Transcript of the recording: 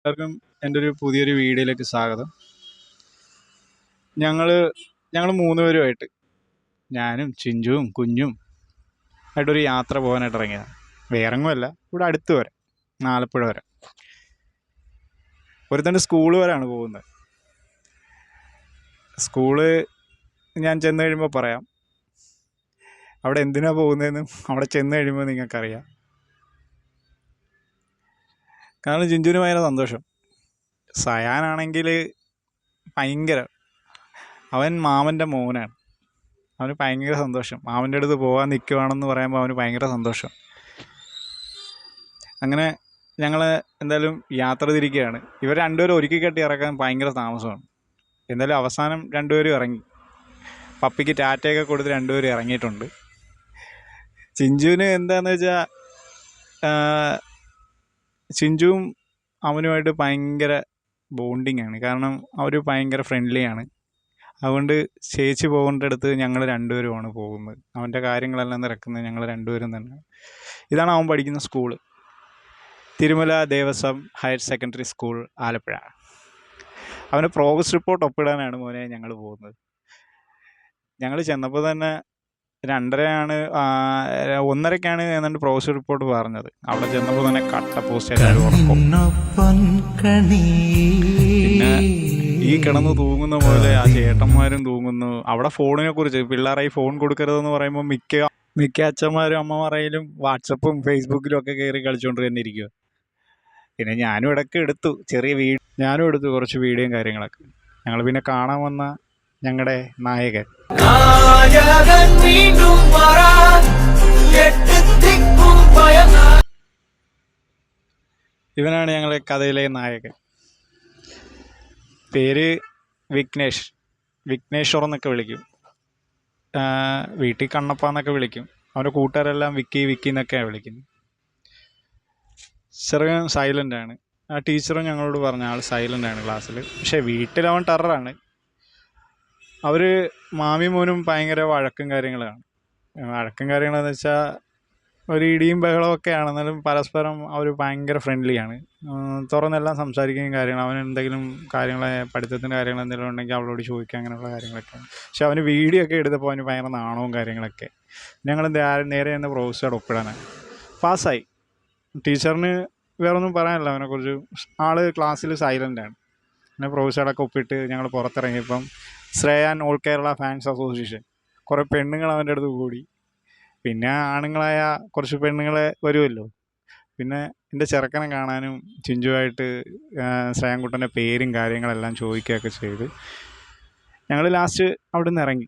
എല്ലാവർക്കും എൻ്റെ ഒരു പുതിയൊരു വീഡിയോയിലേക്ക് സ്വാഗതം. ഞങ്ങൾ മൂന്ന് പേരുമായിട്ട്, ഞാനും ചിഞ്ചുവും കുഞ്ഞും ആയിട്ടൊരു യാത്ര പോകാനായിട്ട് ഇറങ്ങിയതാണ്. വേറെങ്ങുമല്ല, ഇവിടെ അടുത്ത് വരെ, ആലപ്പുഴ വരെ. ഒരുത്തൻ്റെ സ്കൂൾ വരെയാണ് പോകുന്നത്. സ്കൂള് ഞാൻ ചെന്ന് കഴിയുമ്പോൾ പറയാം. അവിടെ എന്തിനാണ് പോകുന്നതെന്നും അവിടെ ചെന്ന് കഴിയുമ്പോൾ നിങ്ങൾക്കറിയാം. കാരണം ചിഞ്ചുവിന് ഭയങ്കര സന്തോഷം. സയാനാണെങ്കിൽ ഭയങ്കര, അവൻ മാമൻ്റെ മോനാണ്. അവന് ഭയങ്കര സന്തോഷം. മാമൻ്റെ അടുത്ത് പോകാൻ നിൽക്കുവാണെന്ന് പറയുമ്പോൾ അവന് ഭയങ്കര സന്തോഷം. അങ്ങനെ ഞങ്ങൾ എന്തായാലും യാത്ര തിരിക്കുകയാണ്. ഇവർ രണ്ടുപേരും ഒരുക്കി കെട്ടി ഇറക്കാൻ ഭയങ്കര താമസമാണ്. എന്തായാലും അവസാനം രണ്ടുപേരും ഇറങ്ങി. പപ്പിക്ക് ടാറ്റയൊക്കെ കൊടുത്ത് രണ്ടുപേരും ഇറങ്ങിയിട്ടുണ്ട്. ചിഞ്ചുവിന് എന്താണെന്ന് വെച്ചാൽ, ചിഞ്ചുവും അവനുമായിട്ട് ഭയങ്കര ബോണ്ടിങ് ആണ്. കാരണം അവർ ഭയങ്കര ഫ്രണ്ട്ലിയാണ്. അതുകൊണ്ട് ചേച്ചി പോകേണ്ടടുത്ത് ഞങ്ങൾ രണ്ടുപേരുമാണ് പോകുന്നത്. അവൻ്റെ കാര്യങ്ങളെല്ലാം തിരക്കുന്നത് ഞങ്ങൾ രണ്ടുപേരും തന്നെയാണ്. ഇതാണ് അവൻ പഠിക്കുന്ന school, Thirumala Devaswom higher secondary school, Alappuzha. അവൻ്റെ പ്രോഗ്രസ് റിപ്പോർട്ട് ഒപ്പിടാനാണ് മോനെ ഞങ്ങൾ പോകുന്നത്. ഞങ്ങൾ ചെന്നപ്പോൾ തന്നെ 1:30 എന്നാണ് പ്രോഗ്രസ് റിപ്പോർട്ട് പറഞ്ഞത്. അവിടെ ചെന്നപ്പോൾ തന്നെ കട്ട പോസ്റ്റ് എല്ലാവരും ഉറക്കും. പിന്നെ ഈ കിടന്ന് തൂങ്ങുന്ന പോലെ ആ ചേട്ടന്മാരും തൂങ്ങുന്നു. അവിടെ ഫോണിനെ കുറിച്ച്, പിള്ളേരായി ഫോൺ കൊടുക്കരുതെന്ന് പറയുമ്പോൾ മിക്ക അച്ഛന്മാരും അമ്മമാരായാലും വാട്സപ്പും ഫേസ്ബുക്കിലും ഒക്കെ കയറി കളിച്ചുകൊണ്ട് തന്നെ ഇരിക്കുക. പിന്നെ ഞാനും ഇടയ്ക്ക് എടുത്തു കുറച്ച് വീഡിയോയും കാര്യങ്ങളൊക്കെ. ഞങ്ങൾ പിന്നെ കാണാൻ വന്ന ഞങ്ങളുടെ നായകൻ ഇവനാണ് ഞങ്ങളുടെ കഥയിലെ നായകൻ. പേര് വിഘ്നേശ്വർ എന്നൊക്കെ വിളിക്കും. വീട്ടിൽ കണ്ണപ്പ എന്നൊക്കെ വിളിക്കും. അവൻ്റെ കൂട്ടുകാരെല്ലാം വിക്കി എന്നൊക്കെയാണ് വിളിക്കുന്നത്. ചെറുക്കൻ സൈലൻ്റാണ്. ആ ടീച്ചറും ഞങ്ങളോട് പറഞ്ഞ ആൾ സൈലൻ്റാണ് ക്ലാസ്സിൽ. പക്ഷേ വീട്ടിലവൻ ടെററാണ്. അവർ മാമി മോനും ഭയങ്കര വഴക്കും കാര്യങ്ങളെന്ന് വെച്ചാൽ ഒരു ഇടിയും ബഹളമൊക്കെയാണ്. എന്നാലും പരസ്പരം അവർ ഭയങ്കര ഫ്രണ്ട്ലിയാണ്. തുറന്നെല്ലാം സംസാരിക്കുകയും കാര്യങ്ങൾ, അവൻ എന്തെങ്കിലും പഠിത്തത്തിൻ്റെ കാര്യങ്ങൾ എന്തെങ്കിലും ഉണ്ടെങ്കിൽ അവളോട് ചോദിക്കുക, അങ്ങനെയുള്ള കാര്യങ്ങളൊക്കെയാണ്. പക്ഷെ അവന് വീഡിയോ ഒക്കെ എടുത്തപ്പോൾ അവന് ഭയങ്കര നാണവും കാര്യങ്ങളൊക്കെ. ഞങ്ങൾ നേരെ തന്നെ പ്രൊഫസറുടെ ഒപ്പിടാനാണ്. പാസ്സായി. ടീച്ചറിന് വേറൊന്നും പറയാനില്ല അവനെക്കുറിച്ച്. ആൾ ക്ലാസ്സിൽ സൈലൻ്റാണ്. പിന്നെ പ്രൊഫസറുടെയൊക്കെ ഒപ്പിട്ട് ഞങ്ങൾ പുറത്തിറങ്ങിയപ്പം ശ്രേയാൻ ഓൾ കേരള ഫാൻസ് അസോസിയേഷൻ കുറേ പെണ്ണുങ്ങൾ അവൻ്റെ അടുത്ത് കൂടി. പിന്നെ ആണുങ്ങളായ കുറച്ച് പെണ്ണുങ്ങൾ വരുമല്ലോ. പിന്നെ എൻ്റെ ചെറുക്കനെ കാണാനും ചിഞ്ചുവായിട്ട് ശ്രേയാൻകുട്ടൻ്റെ പേരും കാര്യങ്ങളെല്ലാം ചോദിക്കുകയൊക്കെ ചെയ്ത് ഞങ്ങൾ ലാസ്റ്റ് അവിടെ നിന്ന് ഇറങ്ങി.